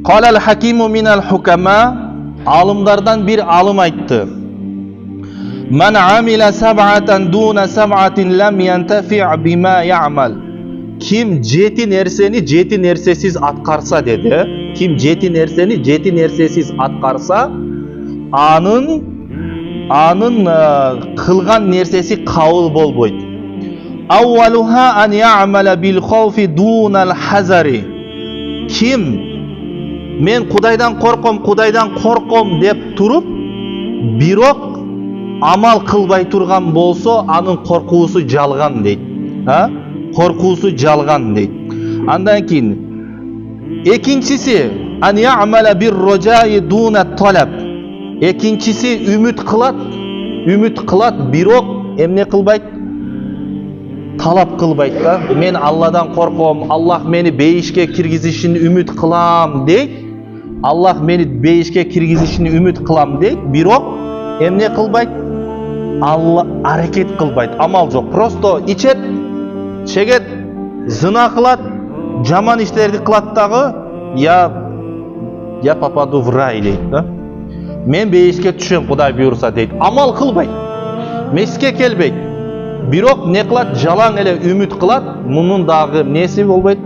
Qalal hakimu minal hukama, alımlardan bir alım aytdı. Man amila sab'atan duna sab'atin lam yantafi' bima ya'mal. Kim jeti nersesiz atkarsa dedi. Kim jeti nersesiz atkarsa, anın kılgan nersesi kabul bolboyt. Avvaluha an ya'mala bil khawfi dunal hazari. Kim men Kudaydan korkom dep turup birok amal kılbay turgan bolso anın korkuusu jalgan deyt. Ha? Korkuusu jalgan deyt. Andan keyin ekinchisi an ya'mala bir rojai duna talab. Ekinchisi ümit kılat birok emne kılbayt? Talap kılbayt da. Men Allah'dan korkom, Allah meni beyişke kirgizişini ümit kılam deyt. Allah meni beyişke kirgizişini ümit kılam deyt. Birok emne kılbayt? Allah hareket kılbayt. Amal yok. Prosto içet, çeget, zina kılat, jaman işlerdi kılat dağı, ya papadu vray deyt da. Men beyişke düşen Kuday buyursa deyt. Amal kılbayt. Mesке kelbeyt. Birok ne kılat? Jalan ele ümit kılat. Bunun dağı nesi bolbayt?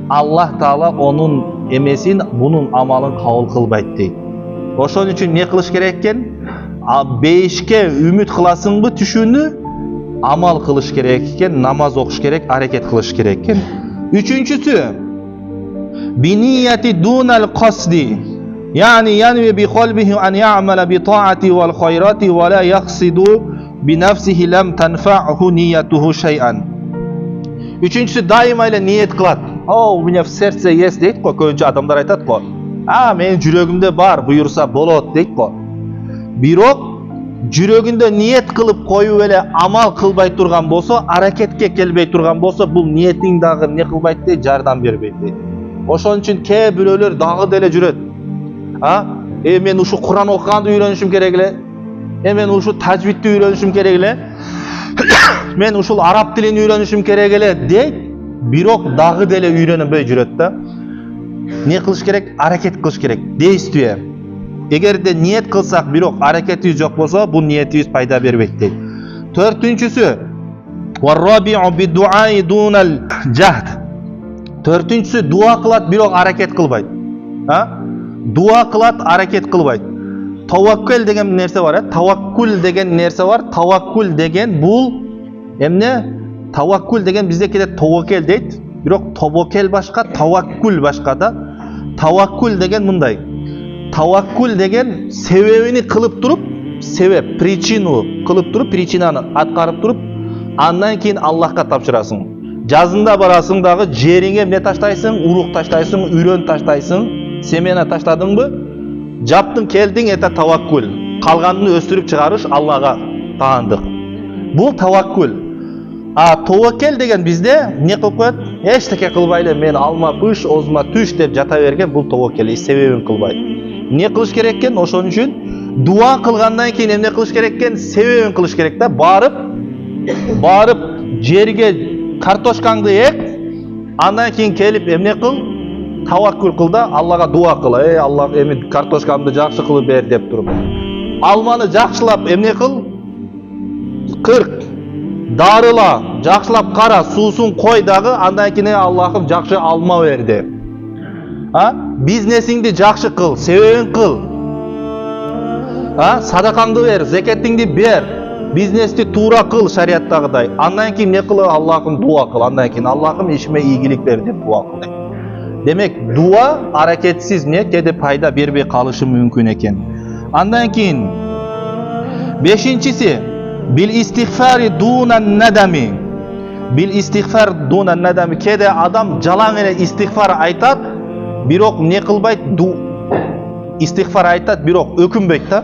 Allah Taala onun emesin, bunun amalın kabul kılbayt deyt. Oşon üçün ne kılış gerekken? Beyişke ümit kılasın bu tüşünü amal kılış gerekken, namaz okuş gerek, hareket kılış gerekken. Üçüncüsü biniyati dunal qasdi. Yani yanvi bi qalbihi an ya'mala bi ta'ati vel hayrati ve la yaqsidu bi nafsihi lam tanfa'hu niyatuhu şey'an. Üçüncüsü daima ile niyet kılat. O mene serse yes deyt ko, önce adamlar aytat ko. Men jürөгümde bar buyursa bolot deyt ko. Birok jürөгүндө niyet kılıp koyu ele amal kılbay turgan bolsa, hareketke kelbey turgan bolsa, bul niyeting dagı ne kılbayt deyt, jardam berbeyt deyt. Oşon üçün ke bирөөлөр dagı dele jürөt. Men uşu Kur'an okuganды үйрөнүшүm керек эле. Men uşu tajvidди үйрөнүшүm керек эле. Men uşul arab tilini үйрөнүшүm керек эле deyt. Birok dagı dele үйрөнбөй jürөt da. Ne kılış gerek? Hareket kılış gerek. Действие. Eğer de niyet kılsak birok hareketimiz yok bolsa, bu niyetimiz payda berbeyt deyt. Dördüncüsü وَالرَّابِعُ بِدُعَاءِ دُونَ الْجَهْدِ. Dördüncüsü dua kılat birok hareket kılbayt. Dua kılat hareket kılbayt. Tavakkül degen nerse var ya? Tavakkül degen nerse var. Tavakkül degen bul emne? Tavakkül degen bizdeki de tavakel deyt. Birok tavakel başka, tavakkül başka da. Tavakkül degen bunday. Tavakkül degen sebebini kılıp durup, sebep, причину kılıp durup, причинаны atkarıp durup, andan keyin Allah'ka tapşırasın. Жазында барасың дағы жеріңе не таштайсың? Урук таштайсың, үйрөн таштайсың, семена таштадың бы? Жаптың, келдің, это таваккул. Қалғанын өстіріп шығарыш Аллаға таандық. Бұл таваккул. Таваккел деген бізде не қылып қояды? Ештеке қылбайлы, мен алма пыш, озма түш деп жата берген, бұл таваккел, себебін қылбайды. Не қылыш кереккен? Ошон үшін дуа қылғандан кейін не қылыш кереккен? Себебін қылыш керек та, барып жерге картошкаңды ек, андан кейін келіп эмне кыл? Таваккул кыл да, Аллага дуа кыл. Алла, эми картошкамды жакшы кылып бер деп туруп. Алманы жакшылап эмне кыл? Кырк. Дарыла, жакшылап кара, суусун кой дагы, андан кейін Аллахым жакшы алма берди. Бизнесиңди жакшы кыл, себебин кыл. Садакаңды бер, зекетиңди бер. Бизнести тура кыл шариаттагыдай. Андан кейін не кыл? Аллахым дуа кыл. Андан кейін Аллахым ишиме ийгилик бер деп дуа кыл. Демек, дуа аракетсиз не кеде пайда бербей калышы мүмкүн экен. Андан кейін бешинчиси бил истигфари дунан надами. Бил истигфар дунан надами. Кеде адам жалаң эле истигфар айтат, бирок не кылбайт? Истигфар айтат, бирок өкүнбөйт да.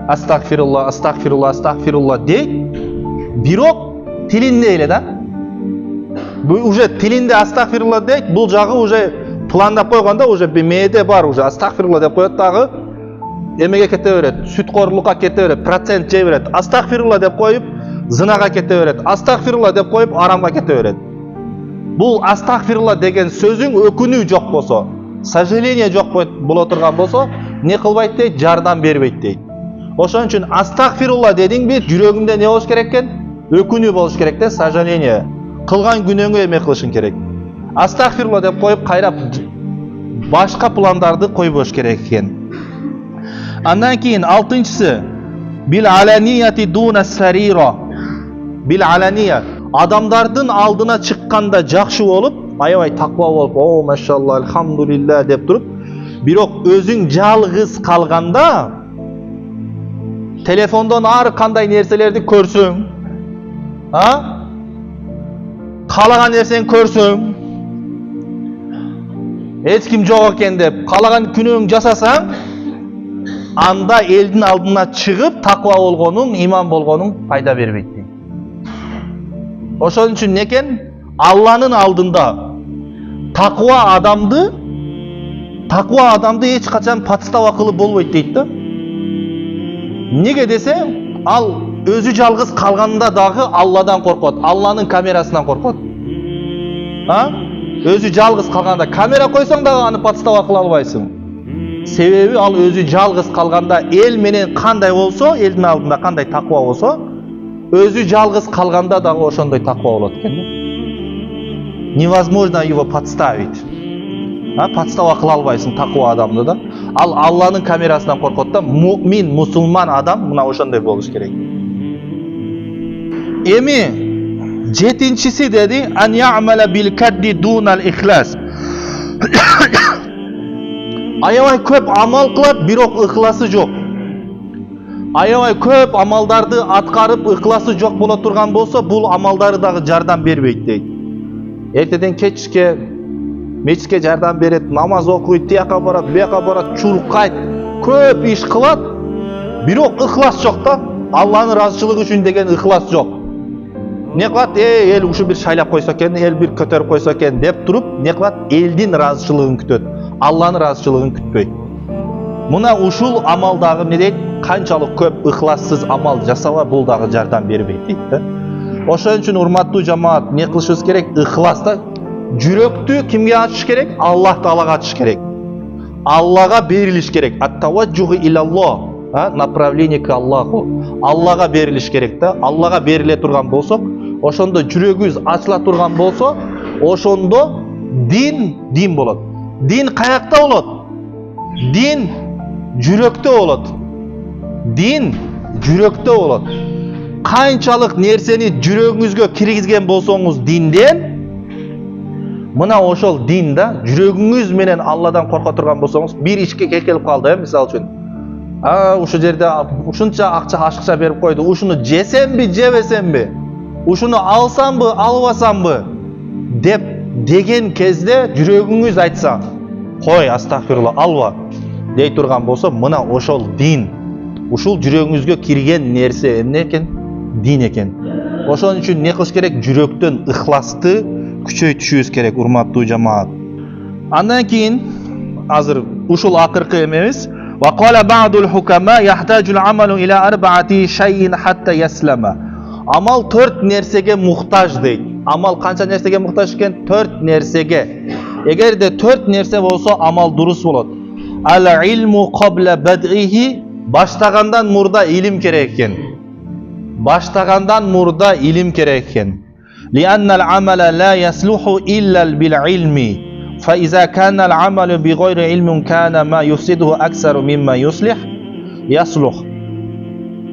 Астагфирулла, астагфирулла, астагфирулла дейт. Бирок тилинде эле да. Бул уже тилинде астагфирулла дейт, бул жагы уже пландап койгондо уже мээде бар, уже астагфирулла деп коет дагы. Эмеге кете берет, сүткорлукка кете берет, процент жей берет. Астагфирулла деп коюп, зынага кете берет. Астагфирулла деп коюп, арамга кете берет. Бул астагфирулла деген сөзүң өкүнүү жок болсо, сожаление жок боло турган болсо, не кылбайт дейт, жардам бербейт дейт. Ошон үчүн астагфирулла дедиңби, жүрөгүңдө не болуш керек экен? Өкүнүү болуш керек да, сожаление. Кылган күнөөңө эме кылышың керек. Астагфирулла деп коюп, кайрап башка пландарды койбош керек экен. Андан кийин 6-чысы бил аланияти дуна сарира. Бил алания, адамдардын алдына чыкканда жакшы болуп, аябай таква болуп, о машалла, алхамдулилла деп туруп, бирок өзүң жалгыз калганда телефондон ар кандай нерселерди көрсөң, каалаган нерсени көрсөң, эч ким жок экен деп каалаган күнөөң жасасаң, анда элдин алдына чыгып таква болгонуң, иман болгонуң пайда бербейт. Ошон үчүн некен? Алланын алдында таква адамды эч качан подстава кылып болбойт дейт да. Неге десе, ал өзү жалгыз калганда дагы Алладан коркот, Алланын камерасынан коркот. Өзү жалгыз калганда камера койсоң дагы аны подстава кыла албайсың. Себеби ал өзү жалгыз калганда эл менен кандай болсо, элдин алдында кандай таква болсо, өзү жалгыз калганда дагы ошондой таква болот экен. Невозможно его подставить. Подстава кыла албайсың таква адамды да. Ал Алланын камерасынан коркот да, муъмин, мусулман адам мына ошондой болуш керек. Эми 7-чиси деди, ан я'мала бил кадди дунал ихлас. Аябай көп амал кылат, бирок ыхласы жок. Аябай көп амалдарды аткарып, ыхласы жок боло турган болсо, бул амалдары дагы жардам бербейт дейт. Эртеден кечке мечитке жардам берет, намаз окуйт, тияка барат, буяка барат, чуркайт, көп иш кылат, бирок ыхлас жок да. Алланын ыраазычылыгы үчүн деген ыхлас жок. Не кылат? Эл ушу бир шайлап койсо экен, эл бир көтөрүп койсо экен деп туруп, не кылат? Элдин ыраазычылыгын күтөт. Алланын ыраазычылыгын күтпөйт. Мына ушул амал дагы эмне дейт? Канчалык көп ыхлассыз амал жасала, бул дагы жардам бербейт дейт да. Ошон үчүн урматтуу жамаат, не кылышыбыз керек? Ыхласта жүрөктү кимге ачыш керек? Аллах Таалага ачыш керек. Аллага берилиш керек. Ат-таважжуху илаллах, направление к Аллаху. Аллага берилиш керек да. Аллага бериле турган болсок, ошондо жүрөгүбүз ачыла турган болсо, ошондо дин болот. Дин каякта болот? Дин жүрөктө болот. Дин жүрөктө болот. Канчалык нерсени жүрөгүңүзгө киргизген болсоңуз динден, мына ошол дин да, жүрөгүңүз менен Алладан корко турган болсоңуз, бир ишке келип калды, мисалы үчүн. Ушу жерде ушунча ашыкча берип койду, ушуну жесемби, жебесемби, ушуну алсамбы, албасамбы деп деген кезде жүрөгүңүз айтса, кой, астагфирулла, алба дей турган болсо, мына ошол дин. Ушул жүрөгүңүзгө кирген нерсе эмне экен? Дин экен. Ошон үчүн не кылыш керек? Жүрөктөн ыхласты күчөйтүшүбүз керек, урматтуу жамаат. Андан кийин азыр ушул акыркы эмебиз. Ва кала ба'дул хукама яхтажул амалу ила арбаати шайин хатта яслама. Амал 4 нерсеге муктаж дейт. Амал канча нерсеге муктаж экен? 4 нерсеге. Эгерде 4 нерсе болсо, амал дурус болот. Ал илму qabla bad'ihi, баштагандан мурда илим керек экен. Баштагандан мурда илим керек экен. لأن العمل لا يصلح إلا بالعلم فإذا كان العمل بغير علم كان ما يفسده أكثر مما يصلح.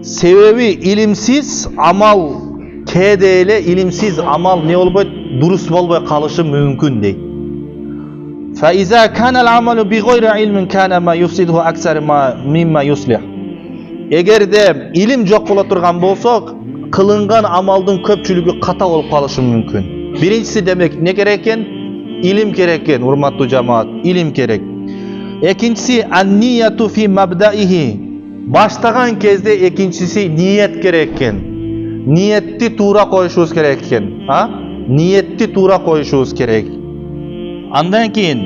Себеби илимсиз амал кээде эле илимсиз амал не болбойт? Дурус болбой калышы мүмкүн дейт. فإذا كان العمل بغير علم كان ما يفسده أكثر مما يصلح. Эгерде илим жок боло турган болсо, кылынган амалдын көпчүлүгү ката болуп калышы мүмкүн. Биринчиси демек не керек экен? Илим керек экен, урматтуу жамаат, илим керек. Экинчиси ан-нияту фи мабдаихи. Баштаган кезде экинчиси ниет керек экен. Ниетти туура коюшубуз керек экен, Ниетти туура коюшубуз керек. Андан кийин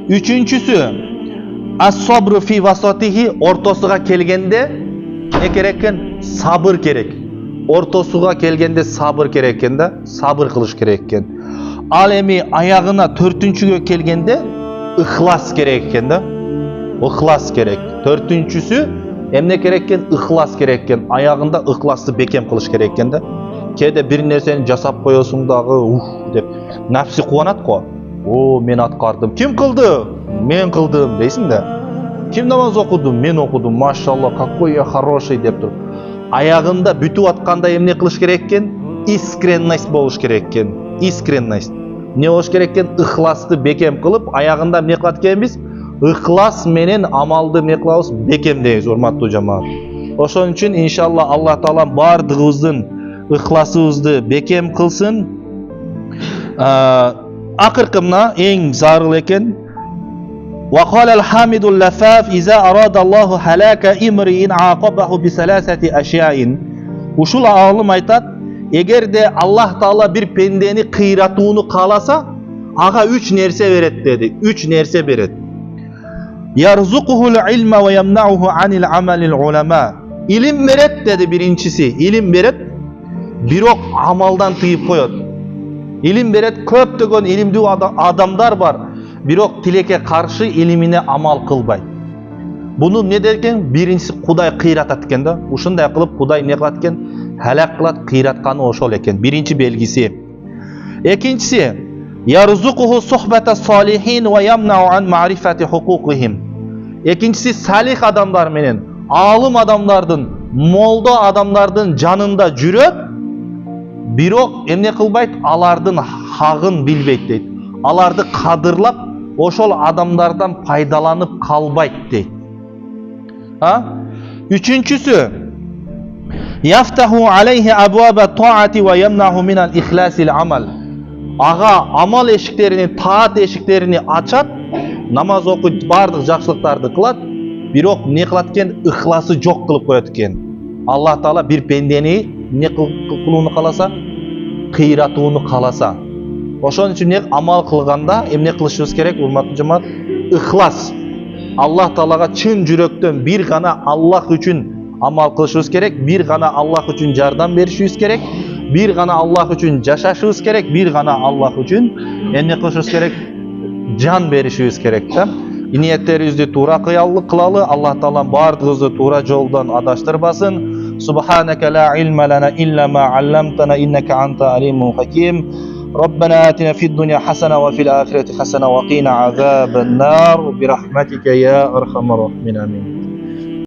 үчүнчүсү ас-сабру фи васатихи, ортосуга келгенде не керек экен? Сабыр керек. Ортосуга келгенде сабыр керек экен да, сабыр кылыш керек экен. Ал эми аягына 4-күгө келгенде ıhlas gerek eкен да. Ihlas gerek. Төртүнчүсү эмне керек экен? Ihlas керек экен. Аягында ыхласты бекем кылыш керек экен да. Кээде бир нерсени жасап коесуң дагы деп нафси кубанат го. О, мен аткардым. Ким кылды? Мен кылдым дейсиң да. Ким намаз окуду? Мен окудум. Машалла, какой я хороший деп туруп. Аягында бүтүп атканда эмне кылыш керек экен? Искренность болуш керек экен. Искренность. Не болуш керек экен? Ыхласты бекем кылып, аягында эмне кылат экенбиз? Ыхлас менен амалды эмне кылабыз? Бекемдейбиз, урматтуу жамаат. Ошон үчүн иншалла Аллах таала бардыгыбыздын ыхласыбызды бекем кылсын. Акыркы мына эң зарыл экен. وقال الحامد اللفاف إذا أراد الله هلاك امرئ عاقبه بثلاثة أشياء. Ушул алым айтат, эгерде Аллах таала бир пендени кыйратууну кааласа, ага 3 нерсе берет деди. 3 нерсе берет. Yarzuquhul ilma ve yemna'uhu anil amalil ulama. İlim berет dedi birincisi. İlim berет, бирок амалдан тыйып коет. İlim берет, көптөгөн илимдүү адамдар бар, бирок тилекке каршы илимине амал кылбайт. Буну эмне деген? Биринчиси Кудай кыйратат экен да. Ушундай кылып Кудай эмне кылат экен? Халак кылат, кыйратканы ошол экен. Биринчи белгиси. Экинчиси yarzuquhu suhbata salihin ve yemna'u an ma'rifati hukukihim. Экинчиси салих адамдар менен, алым адамдардын, молдо адамдардын жанында жүрөт, бирок эмне кылбайт? Алардын хагын билбейт дейт. Аларды кадырлап, ошол адамдардан пайдаланып калбайт дейт. Үчүнчүсү яфтаху алейхи абуаба таати ва ямнаху минал ихласил амал. Ага амал эшиктерини, таат эшиктерини ачат, намаз окуйт, бардык жакшылыктарды кылат, бирок эмне кылат экен? Ыхласы жок кылып коет экен. Аллах таала бир пендени эмне кылууну кааласа? Кыйратууну кааласа. Ошон үчүн амал кылганда эмне кылышыбыз керек, урматтуу жамаат? Ыхлас. Аллах таалага чын жүрөктөн бир гана Аллах үчүн амал кылышыбыз керек, бир гана Аллах үчүн жардам беришибиз керек, бир гана Аллах үчүн жашашыбыз керек, бир гана Аллах үчүн эмне кылышыбыз керек? Жан беришибиз керек да. Ниеттерибизди туура кылалы, Аллах таала бардыгыбызды туура жолдон адаштырбасын. Субханака ла илма лана илля ма алламтана иннака анта алимул хаким. ربنا آتنا في الدنيا حسنة وفي الآخرة حسنة وقنا عذاب النار برحمتك يا أرحم الراحمين آمين.